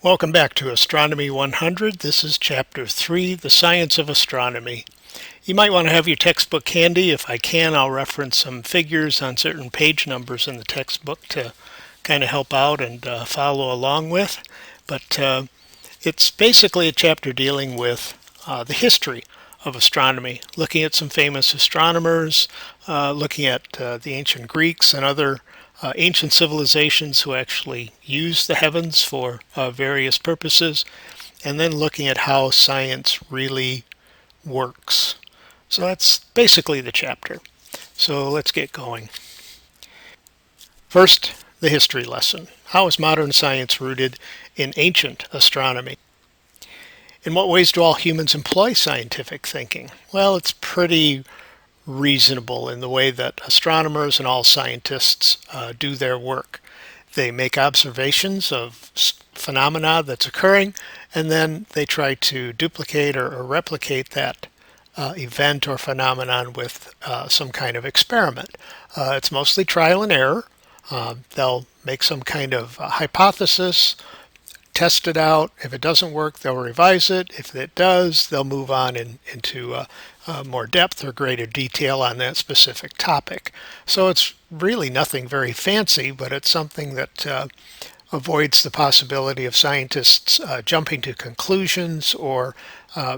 Welcome back to Astronomy 100. This is Chapter 3, The Science of Astronomy. You might want to have your textbook handy. If I can, I'll reference some figures on certain page numbers in the textbook to kind of help out and follow along with. But it's basically a chapter dealing with the history of astronomy, looking at some famous astronomers, looking at the ancient Greeks and other ancient civilizations who actually used the heavens for various purposes, and then looking at how science really works. So that's basically the chapter. So let's get going. First, the history lesson. How is modern science rooted in ancient astronomy? In what ways do all humans employ scientific thinking? Well, it's pretty reasonable in the way that astronomers and all scientists do their work. They make observations of phenomena that's occurring, and then they try to duplicate or replicate that event or phenomenon with some kind of experiment. It's mostly trial and error. They'll make some kind of hypothesis, test it out. If it doesn't work, they'll revise it. If it does, they'll move on into more depth or greater detail on that specific topic. So it's really nothing very fancy, but it's something that avoids the possibility of scientists jumping to conclusions or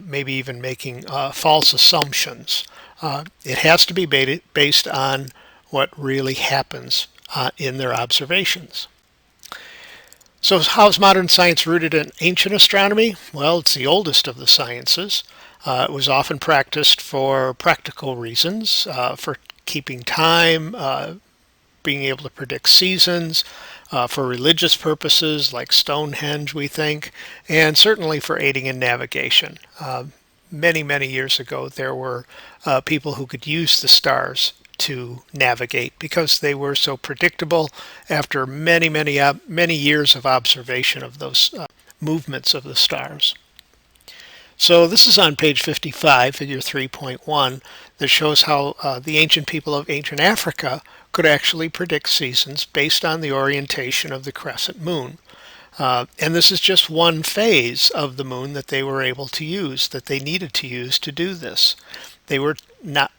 maybe even making false assumptions. It has to be based on what really happens in their observations. So how's modern science rooted in ancient astronomy? Well, it's the oldest of the sciences. It was often practiced for practical reasons, for keeping time, being able to predict seasons, for religious purposes like Stonehenge, we think, and certainly for aiding in navigation. Many years ago, there were people who could use the stars to navigate because they were so predictable after many years of observation of those movements of the stars. So this is on page 55, figure 3.1, that shows how the ancient people of ancient Africa could actually predict seasons based on the orientation of the crescent moon. And this is just one phase of the moon that they were able to use, that they needed to use to do this. They were not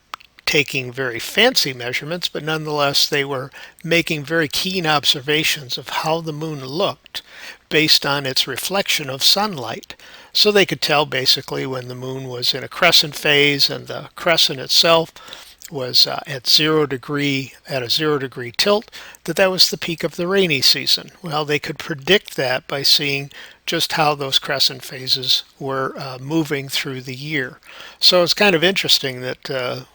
taking very fancy measurements, but nonetheless they were making very keen observations of how the moon looked based on its reflection of sunlight. So they could tell basically when the moon was in a crescent phase and the crescent itself was at a 0 degree tilt, that was the peak of the rainy season. Well, they could predict that by seeing just how those crescent phases were moving through the year. So it's kind of interesting that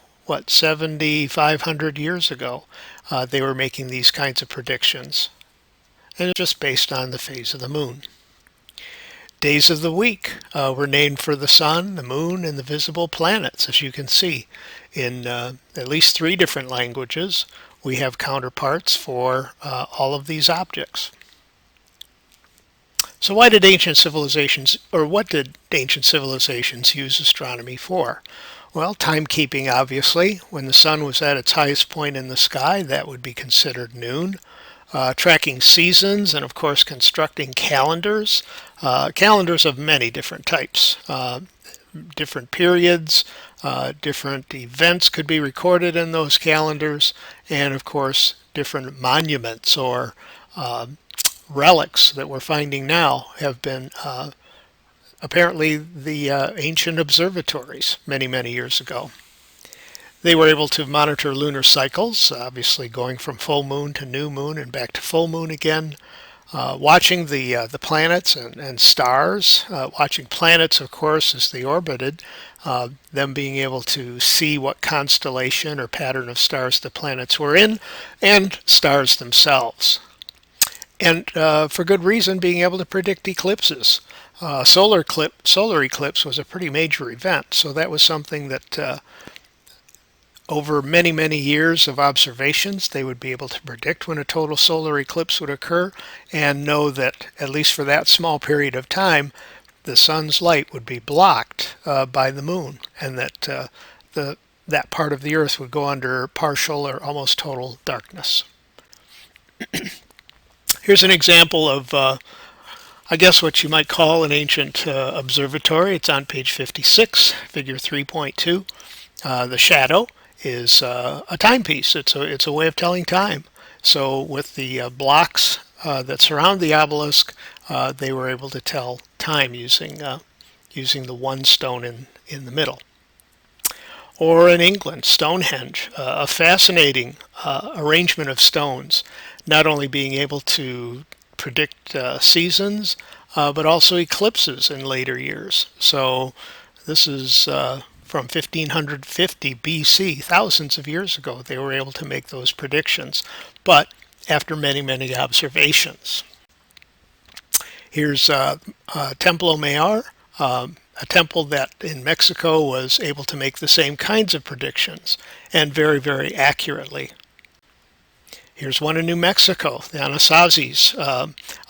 7,500 years ago, they were making these kinds of predictions, and it's just based on the phase of the moon. Days of the week were named for the sun, the moon, and the visible planets, as you can see. In at least 3 different languages, we have counterparts for all of these objects. So what did ancient civilizations use astronomy for? Well, timekeeping, obviously. When the sun was at its highest point in the sky, that would be considered noon. Tracking seasons, and of course constructing calendars. Calendars of many different types. Different periods, different events could be recorded in those calendars, and of course different monuments or relics that we're finding now have been apparently the ancient observatories many years ago. They were able to monitor lunar cycles, obviously going from full moon to new moon and back to full moon again, watching the planets and stars, watching planets, of course, as they orbited, them being able to see what constellation or pattern of stars the planets were in, and stars themselves. And for good reason, being able to predict eclipses. Solar eclipse was a pretty major event, so that was something that over many years of observations, they would be able to predict when a total solar eclipse would occur and know that, at least for that small period of time, the sun's light would be blocked by the moon, and that that part of the earth would go under partial or almost total darkness. Here's an example of I guess what you might call an ancient observatory. It's on page 56, figure 3.2. The shadow is a timepiece. It's a way of telling time. So with the blocks that surround the obelisk, they were able to tell time using the one stone in the middle. Or in England, Stonehenge, a fascinating arrangement of stones, not only being able to predict seasons, but also eclipses in later years. So this is from 1550 BC, thousands of years ago, they were able to make those predictions, but after many, many observations. Here's Templo Mayor, a temple that in Mexico was able to make the same kinds of predictions and very, very accurately. Here's one in New Mexico, the Anasazis,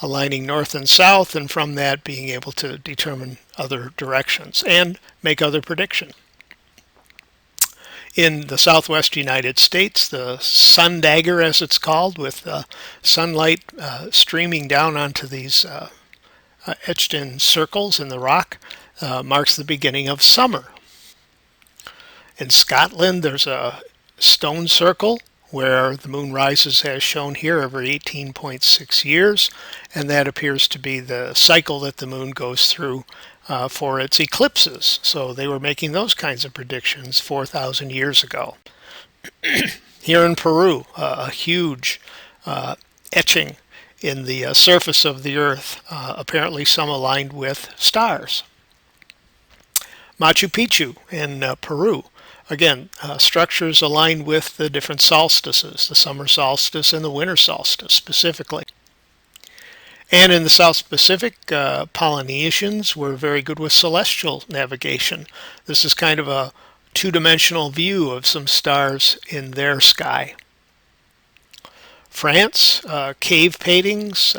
aligning north and south, and from that being able to determine other directions and make other predictions. In the southwest United States, the sun dagger, as it's called, with sunlight streaming down onto these etched in circles in the rock, marks the beginning of summer. In Scotland, there's a stone circle where the moon rises as shown here every 18.6 years, and that appears to be the cycle that the moon goes through for its eclipses. So they were making those kinds of predictions 4,000 years ago. Here in Peru, a huge etching in the surface of the earth, apparently some aligned with stars. Machu Picchu in Peru, again, structures aligned with the different solstices, the summer solstice and the winter solstice specifically. And in the South Pacific, Polynesians were very good with celestial navigation. This is kind of a two-dimensional view of some stars in their sky. France, cave paintings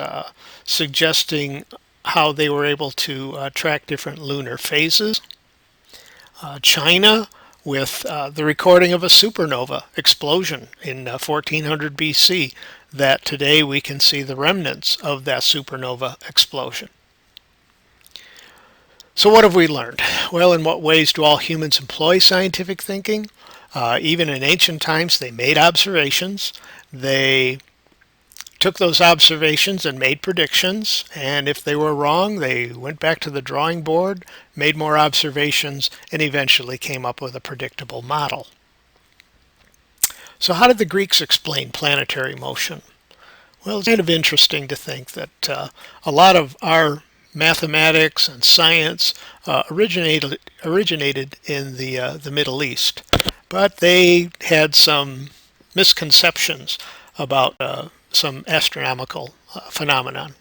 suggesting how they were able to track different lunar phases. China, with the recording of a supernova explosion in 1400 BC, that today we can see the remnants of that supernova explosion. So what have we learned? Well, in what ways do all humans employ scientific thinking? Even in ancient times, they made observations. They took those observations and made predictions, and if they were wrong, they went back to the drawing board, made more observations, and eventually came up with a predictable model. So how did the Greeks explain planetary motion? Well, it's kind of interesting to think that a lot of our mathematics and science originated in the Middle East, but they had some misconceptions about some astronomical phenomenon.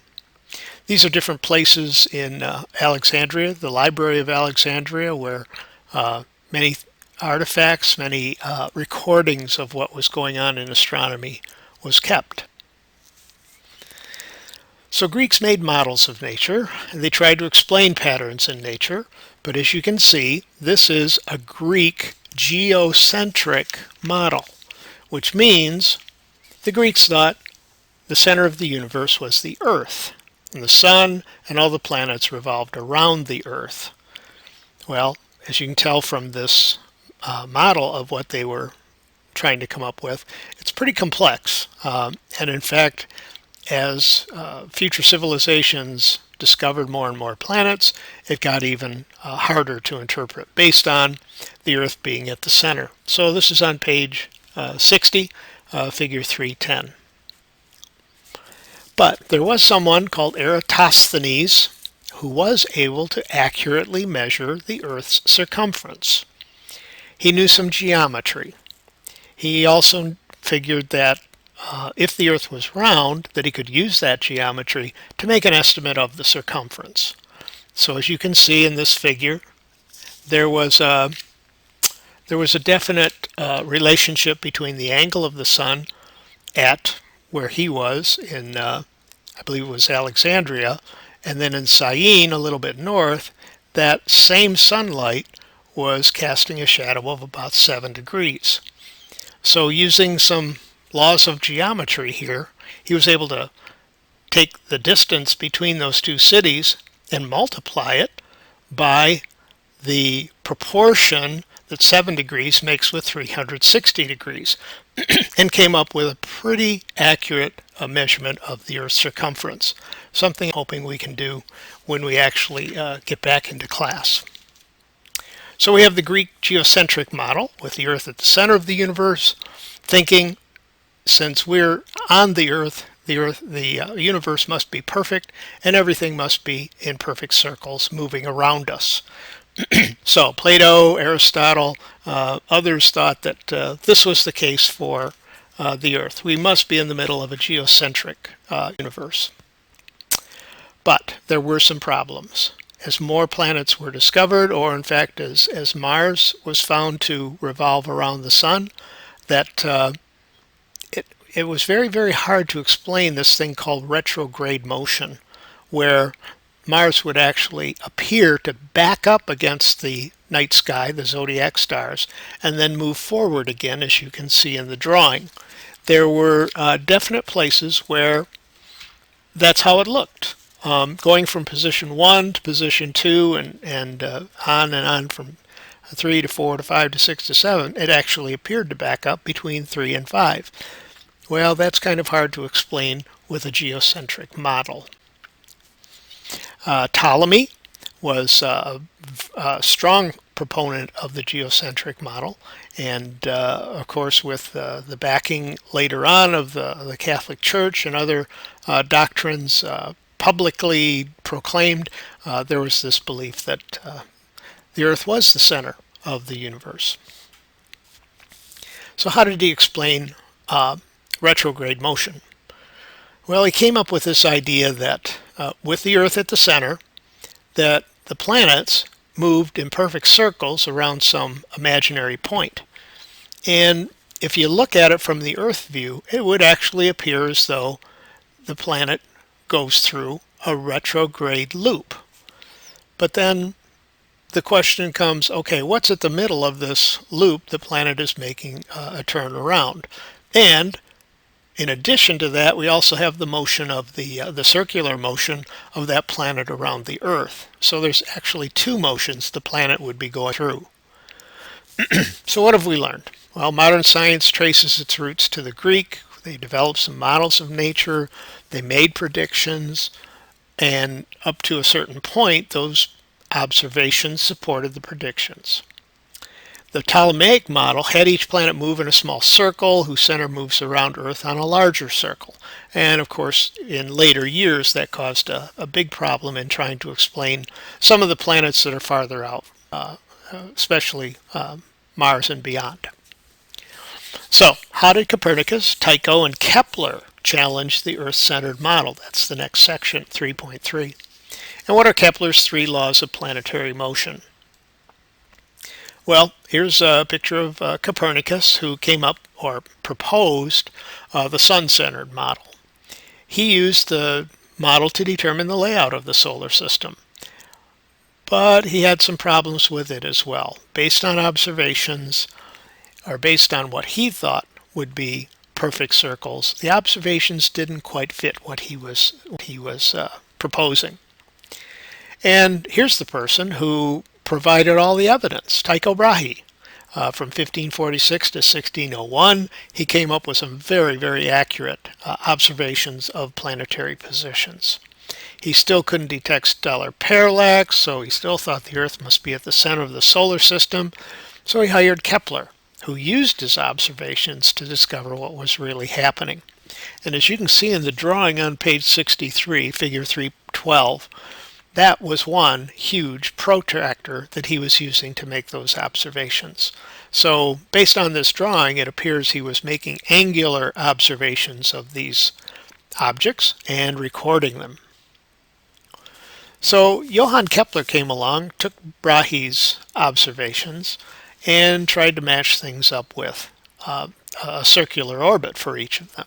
These are different places in Alexandria, the Library of Alexandria, where many artifacts, many recordings of what was going on in astronomy was kept. So Greeks made models of nature, and they tried to explain patterns in nature, but as you can see, this is a Greek geocentric model, which means the Greeks thought the center of the universe was the Earth, and the sun and all the planets revolved around the Earth. Well, as you can tell from this model of what they were trying to come up with, it's pretty complex. And in fact, as future civilizations discovered more and more planets, it got even harder to interpret based on the Earth being at the center. So this is on page 60, figure 310. But there was someone called Eratosthenes who was able to accurately measure the Earth's circumference. He knew some geometry. He also figured that if the Earth was round, that he could use that geometry to make an estimate of the circumference. So as you can see in this figure, there was a definite relationship between the angle of the sun at where he was in, I believe it was Alexandria, and then in Syene, a little bit north, that same sunlight was casting a shadow of about 7 degrees. So using some laws of geometry here, he was able to take the distance between those two cities and multiply it by the proportion that 7 degrees makes with 360 degrees and came up with a pretty accurate measurement of the Earth's circumference, something I'm hoping we can do when we actually get back into class. So we have the Greek geocentric model with the Earth at the center of the universe, thinking since we're on the universe must be perfect and everything must be in perfect circles moving around us. So Plato, Aristotle, others thought that this was the case for the Earth. We must be in the middle of a geocentric universe. But there were some problems. As more planets were discovered, or in fact as Mars was found to revolve around the sun, that it was very, very hard to explain this thing called retrograde motion, where Mars would actually appear to back up against the night sky, the zodiac stars, and then move forward again, as you can see in the drawing. There were definite places where that's how it looked. Going from position 1 to position 2 and on from 3 to 4 to 5 to 6 to 7, it actually appeared to back up between 3 and 5. Well, that's kind of hard to explain with a geocentric model. Ptolemy was a strong proponent of the geocentric model, and of course with the backing later on of the Catholic Church and other doctrines publicly proclaimed, there was this belief that the Earth was the center of the universe. So how did he explain retrograde motion? Well, he came up with this idea that with the Earth at the center, that the planets moved in perfect circles around some imaginary point. And if you look at it from the Earth view, it would actually appear as though the planet goes through a retrograde loop. But then the question comes, okay, what's at the middle of this loop the planet is making a turn around? And in addition to that, we also have the motion of the circular motion of that planet around the Earth. So there's actually two motions the planet would be going through. So what have we learned? Well, modern science traces its roots to the Greek. They developed some models of nature. They made predictions. And up to a certain point, those observations supported the predictions. The Ptolemaic model had each planet move in a small circle whose center moves around Earth on a larger circle. And of course, in later years, that caused a big problem in trying to explain some of the planets that are farther out, especially Mars and beyond. So, how did Copernicus, Tycho, and Kepler challenge the Earth-centered model? That's the next section, 3.3. And what are Kepler's 3 laws of planetary motion? Well, here's a picture of Copernicus, who came up or proposed the sun-centered model. He used the model to determine the layout of the solar system, but he had some problems with it as well. Based on observations, or based on what he thought would be perfect circles, the observations didn't quite fit what he was proposing. And here's the person who provided all the evidence, Tycho Brahe. From 1546 to 1601, he came up with some very, very accurate observations of planetary positions. He still couldn't detect stellar parallax, so he still thought the Earth must be at the center of the solar system, so he hired Kepler, who used his observations to discover what was really happening. And as you can see in the drawing on page 63, figure 312, that was one huge protractor that he was using to make those observations. So based on this drawing, it appears he was making angular observations of these objects and recording them. So Johann Kepler came along, took Brahe's observations, and tried to match things up with a circular orbit for each of them.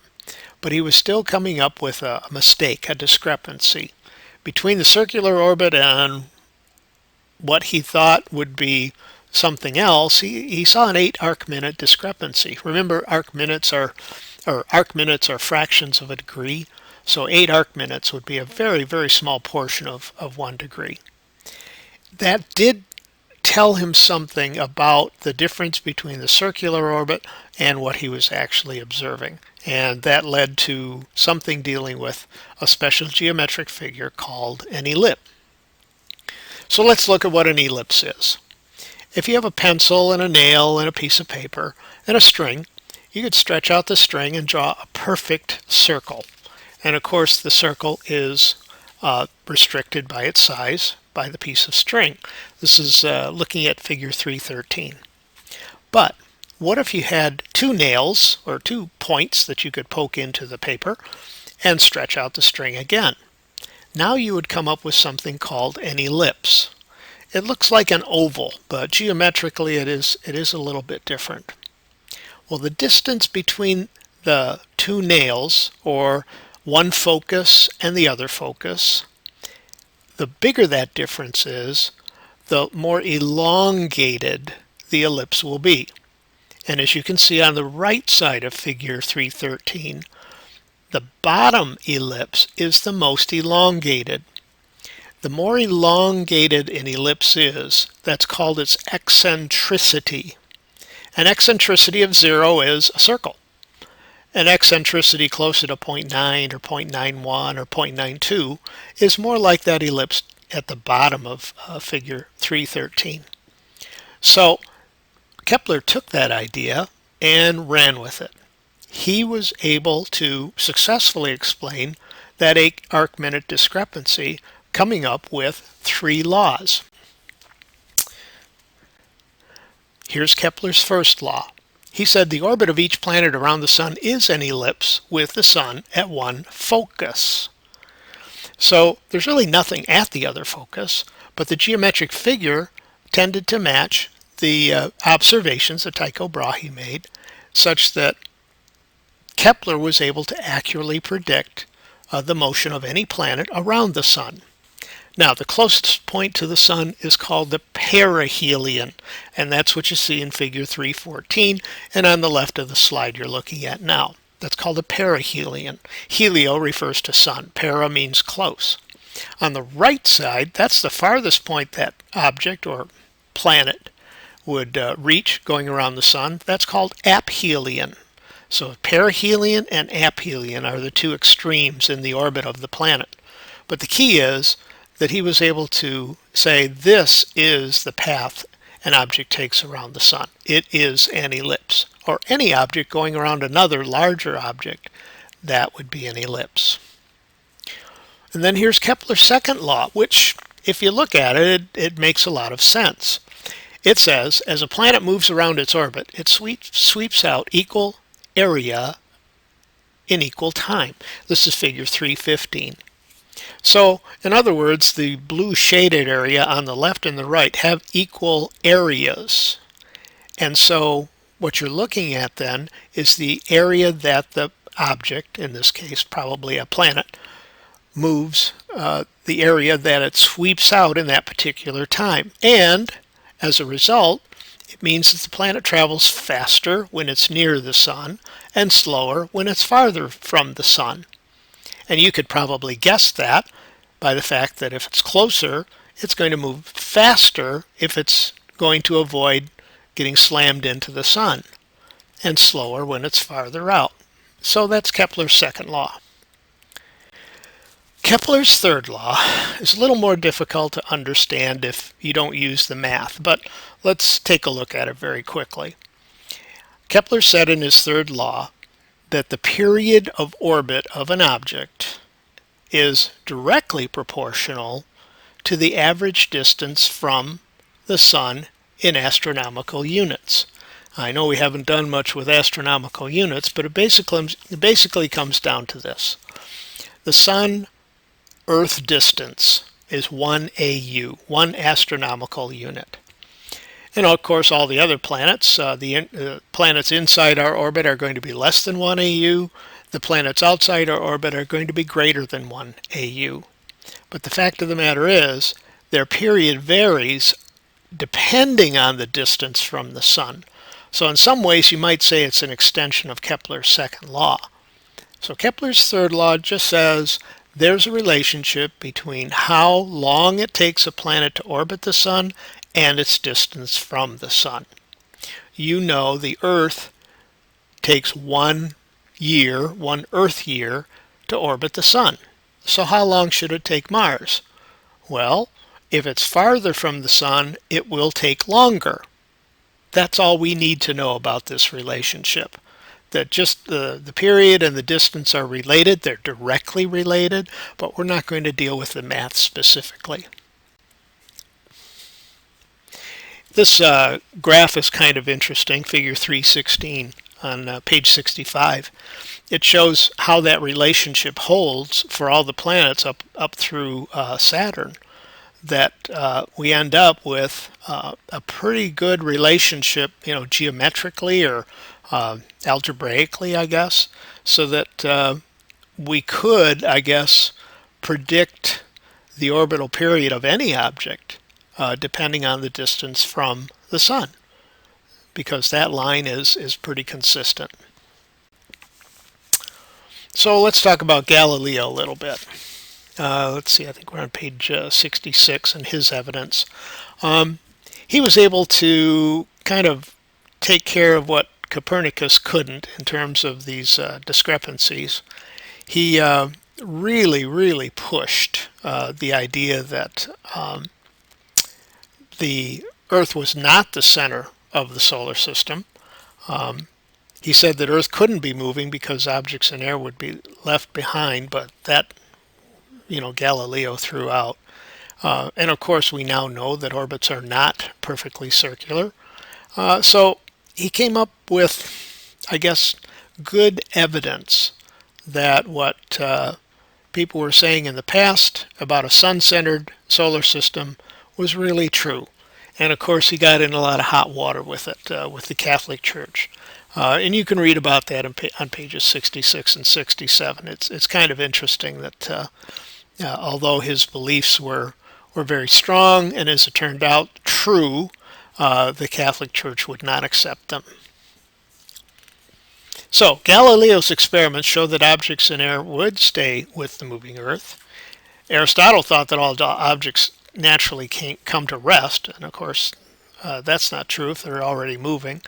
But he was still coming up with a mistake, a discrepancy between the circular orbit and what he thought would be something else. He saw an 8 arc-minute discrepancy. Remember, arc minutes are fractions of a degree. So 8 arc minutes would be a very, very small portion of 1 degree. That did tell him something about the difference between the circular orbit and what he was actually observing. And that led to something dealing with a special geometric figure called an ellipse. So let's look at what an ellipse is. If you have a pencil and a nail and a piece of paper and a string, you could stretch out the string and draw a perfect circle. And of course the circle is restricted by its size by the piece of string. This is looking at figure 313. But what if you had 2 nails or 2 points that you could poke into the paper and stretch out the string again? Now you would come up with something called an ellipse. It looks like an oval, but geometrically it is a little bit different. Well, the distance between the 2 nails, or one focus and the other focus, the bigger that difference is, the more elongated the ellipse will be. And as you can see on the right side of figure 313, the bottom ellipse is the most elongated. The more elongated an ellipse is, that's called its eccentricity. An eccentricity of 0 is a circle. An eccentricity closer to 0.9 or 0.91 or 0.92 is more like that ellipse at the bottom of figure 313. So Kepler took that idea and ran with it. He was able to successfully explain that 8 arc minute discrepancy, coming up with 3 laws. Here's Kepler's first law. He said the orbit of each planet around the sun is an ellipse with the sun at one focus. So there's really nothing at the other focus, but the geometric figure tended to match the observations that Tycho Brahe made, such that Kepler was able to accurately predict the motion of any planet around the sun. Now, the closest point to the sun is called the perihelion, and that's what you see in figure 314 and on the left of the slide you're looking at now. That's called a perihelion. Helio refers to sun. Para means close. On the right side, that's the farthest point that object or planet would reach going around the sun. That's called aphelion. So perihelion and aphelion are the 2 extremes in the orbit of the planet. But the key is that he was able to say this is the path an object takes around the sun. It is an ellipse. Or any object going around another larger object, that would be an ellipse. And then here's Kepler's second law, which, if you look at it, it makes a lot of sense. It says, as a planet moves around its orbit, it sweeps out equal area in equal time. This is figure 315. So, in other words, the blue shaded area on the left and the right have equal areas. And so what you're looking at then is the area that the object, in this case probably a planet, moves, the area that it sweeps out in that particular time. And as a result, it means that the planet travels faster when it's near the sun and slower when it's farther from the sun. And you could probably guess that by the fact that if it's closer, it's going to move faster if it's going to avoid getting slammed into the sun, and slower when it's farther out. So that's Kepler's second law. Kepler's third law is a little more difficult to understand if you don't use the math, but let's take a look at it very quickly. Kepler said in his third law that the period of orbit of an object is directly proportional to the average distance from the sun in astronomical units. I know we haven't done much with astronomical units, but it basically comes down to this. The sun-Earth distance is 1 AU, 1 astronomical unit. And of course, all the other planets, the planets inside our orbit are going to be less than 1 AU. The planets outside our orbit are going to be greater than 1 AU. But the fact of the matter is, their period varies depending on the distance from the sun. So in some ways, you might say it's an extension of Kepler's second law. So Kepler's third law just says there's a relationship between how long it takes a planet to orbit the sun and its distance from the sun. You know the Earth takes 1 year, 1 Earth year, to orbit the sun. So how long should it take Mars? Well, if it's farther from the sun, it will take longer. That's all we need to know about this relationship. That just the period and the distance are related, they're directly related, but we're not going to deal with the math specifically. This graph is kind of interesting, figure 316 on page 65. It shows how that relationship holds for all the planets up through Saturn, that we end up with a pretty good relationship, geometrically or algebraically, I guess, so that we could, I guess, predict the orbital period of any object depending on the distance from the sun, because that line is pretty consistent. So let's talk about Galileo a little bit. Let's see, I think we're on page 66 in his evidence. He was able to kind of take care of what Copernicus couldn't in terms of these discrepancies. He really pushed the idea that the Earth was not the center of the solar system. He said that Earth couldn't be moving because objects in air would be left behind, but that, Galileo threw out. And of course, we now know that orbits are not perfectly circular. So he came up with, I guess, good evidence that what people were saying in the past about a sun-centered solar system was really true. And of course, he got in a lot of hot water with it, with the Catholic Church. And you can read about that on pages 66 and 67. It's kind of interesting that although his beliefs were very strong and, as it turned out, true, the Catholic Church would not accept them. So Galileo's experiments showed that objects in air would stay with the moving Earth. Aristotle thought that all objects naturally can't come to rest, and of course that's not true if they're already moving.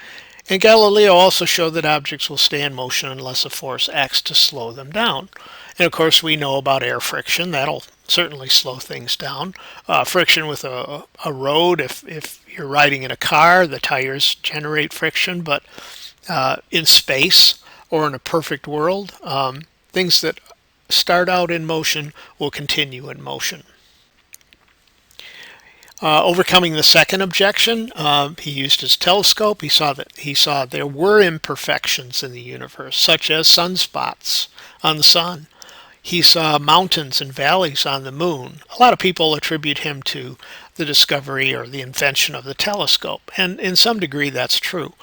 And Galileo also showed that objects will stay in motion unless a force acts to slow them down. And of course we know about air friction. That'll certainly slow things down. Friction with a road, if you're riding in a car, the tires generate friction, but in space or in a perfect world, things that start out in motion will continue in motion. Overcoming the second objection, he used his telescope. He saw there were imperfections in the universe, such as sunspots on the sun. He saw mountains and valleys on the moon. A lot of people attribute him to the discovery or the invention of the telescope, and in some degree that's true.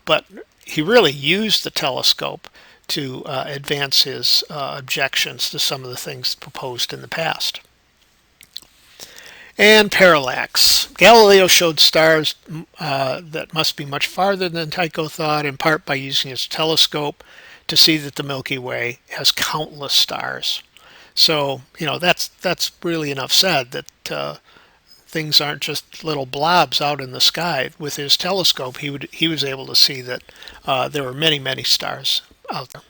But he really used the telescope to advance his objections to some of the things proposed in the past. And parallax. Galileo showed stars that must be much farther than Tycho thought, in part by using his telescope to see that the Milky Way has countless stars. So, that's really enough said that things aren't just little blobs out in the sky. With his telescope, he was able to see that there were many stars out there.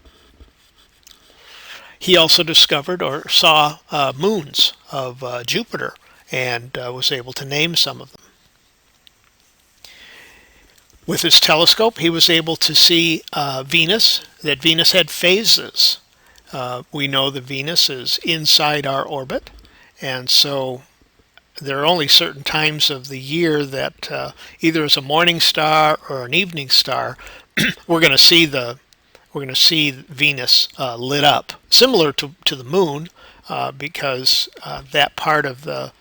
He also discovered or saw moons of Jupiter, and was able to name some of them. With his telescope, he was able to see Venus, that Venus had phases. We know that Venus is inside our orbit, and so there are only certain times of the year that either as a morning star or an evening star, we're going to see Venus lit up, similar to the moon, because that part of the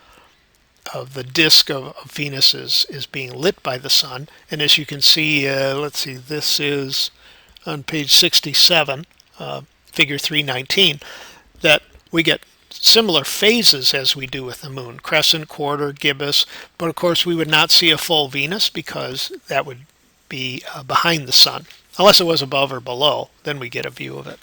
disk of Venus is being lit by the sun. And as you can see, this is on page 67, figure 319, that we get similar phases as we do with the moon, crescent, quarter, gibbous, but of course we would not see a full Venus because that would be behind the sun. Unless it was above or below, then we get a view of it.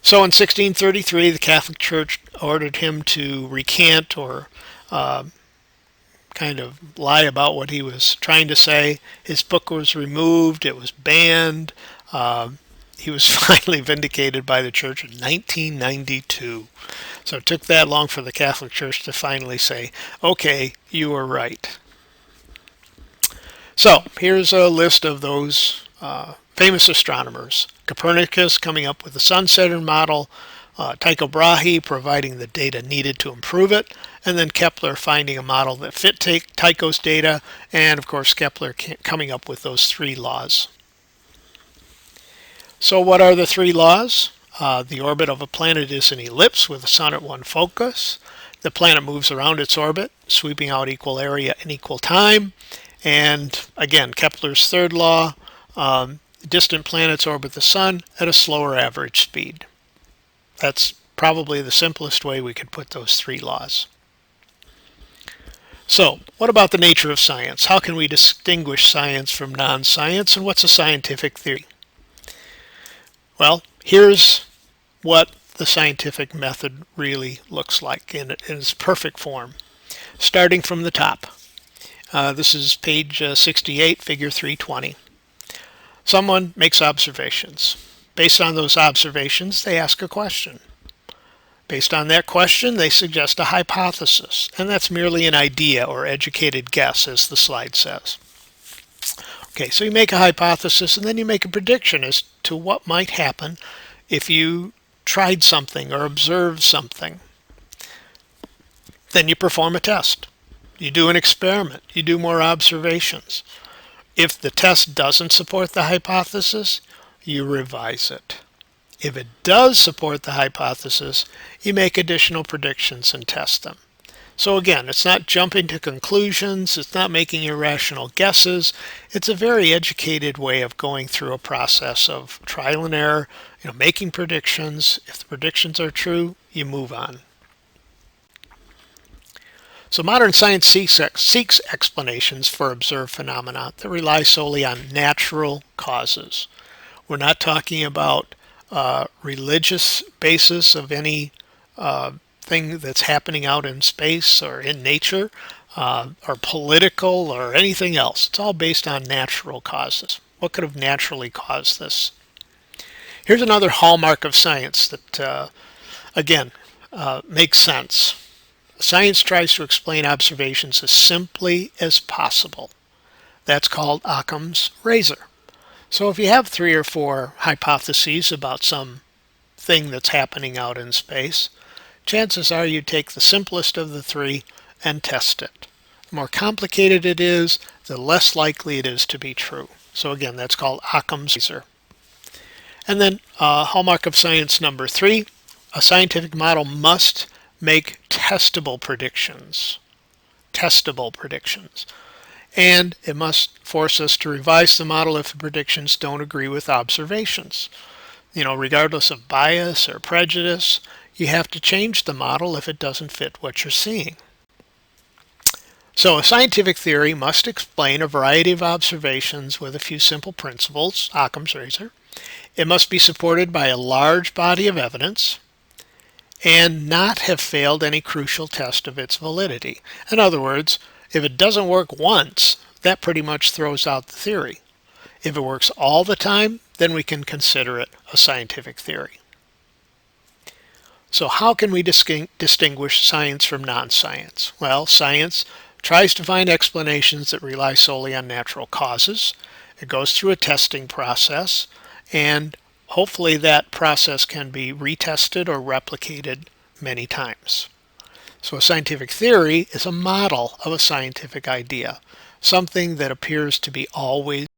So in 1633, the Catholic Church ordered him to recant or kind of lie about what he was trying to say. His book was removed, it was banned. He was finally vindicated by the church in 1992. So it took that long for the Catholic Church to finally say, okay, you were right. So here's a list of those famous astronomers. Copernicus coming up with the Sun-Saturn model, Tycho Brahe providing the data needed to improve it, and then Kepler finding a model that fit Tycho's data, and of course Kepler coming up with those three laws. So what are the three laws? The orbit of a planet is an ellipse with the sun at one focus. The planet moves around its orbit, sweeping out equal area in equal time. And again, Kepler's third law, distant planets orbit the sun at a slower average speed. That's probably the simplest way we could put those three laws. So, what about the nature of science? How can we distinguish science from non-science, and what's a scientific theory? Well, here's what the scientific method really looks like in its perfect form. Starting from the top. This is page 68, figure 320. Someone makes observations. Based on those observations, they ask a question. Based on that question, they suggest a hypothesis, and that's merely an idea or educated guess, as the slide says. Okay, so you make a hypothesis, and then you make a prediction as to what might happen if you tried something or observed something. Then you perform a test. You do an experiment. You do more observations. If the test doesn't support the hypothesis, you revise it. If it does support the hypothesis, you make additional predictions and test them. So again, it's not jumping to conclusions, it's not making irrational guesses, it's a very educated way of going through a process of trial and error, making predictions. If the predictions are true, you move on. So modern science seeks explanations for observed phenomena that rely solely on natural causes. We're not talking about religious basis of any thing that's happening out in space or in nature, or political or anything else. It's all based on natural causes. What could have naturally caused this? Here's another hallmark of science that, again, makes sense. Science tries to explain observations as simply as possible. That's called Occam's razor. So if you have 3 or 4 hypotheses about some thing that's happening out in space, chances are you take the simplest of the 3 and test it. The more complicated it is, the less likely it is to be true. So again, that's called Occam's razor. And then hallmark of science number 3, a scientific model must make testable predictions. Testable predictions. And it must force us to revise the model if the predictions don't agree with observations. Regardless of bias or prejudice, you have to change the model if it doesn't fit what you're seeing. So a scientific theory must explain a variety of observations with a few simple principles, Occam's razor. It must be supported by a large body of evidence and not have failed any crucial test of its validity. In other words, if it doesn't work once, that pretty much throws out the theory. If it works all the time, then we can consider it a scientific theory. So how can we distinguish science from non-science? Well, science tries to find explanations that rely solely on natural causes. It goes through a testing process, and hopefully that process can be retested or replicated many times. So a scientific theory is a model of a scientific idea, something that appears to be always